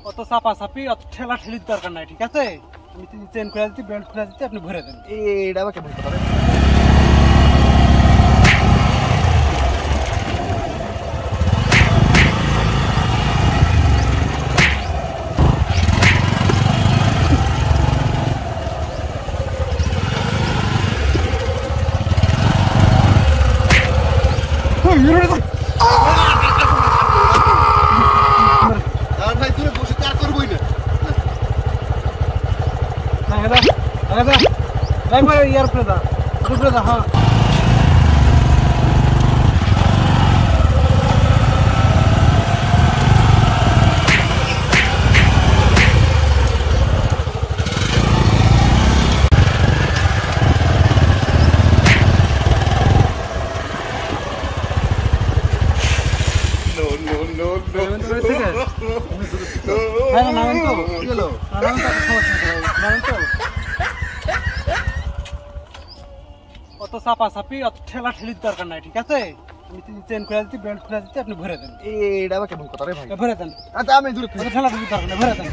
অত চাপা চাপি অত ঠেলা ঠেলির দরকার নাই, ঠিক আছে? আমি চেন খুলে দিচ্ছি, বেল্ট খুলে দিচ্ছি, আপনি ভরে দেন। এটা আবার কেমন কথা রে? ভাই তুই বসে তার করবই না। ইয়ার প্রেদা হ্যাঁ অত চাপা চাপি অত ঠেলা ঠেলির দরকার নাই, ঠিক আছে? আমি চেন খুলে দিচ্ছি, বেল্ট খুলে দিচ্ছি, আপনি ভরে দেন। এটা আবার কেমন কথা রে ভাই? ভরে দেন। আচ্ছা আমি দূরে ঠেলা ঠেলির দরকার নাই, ভরে দেন।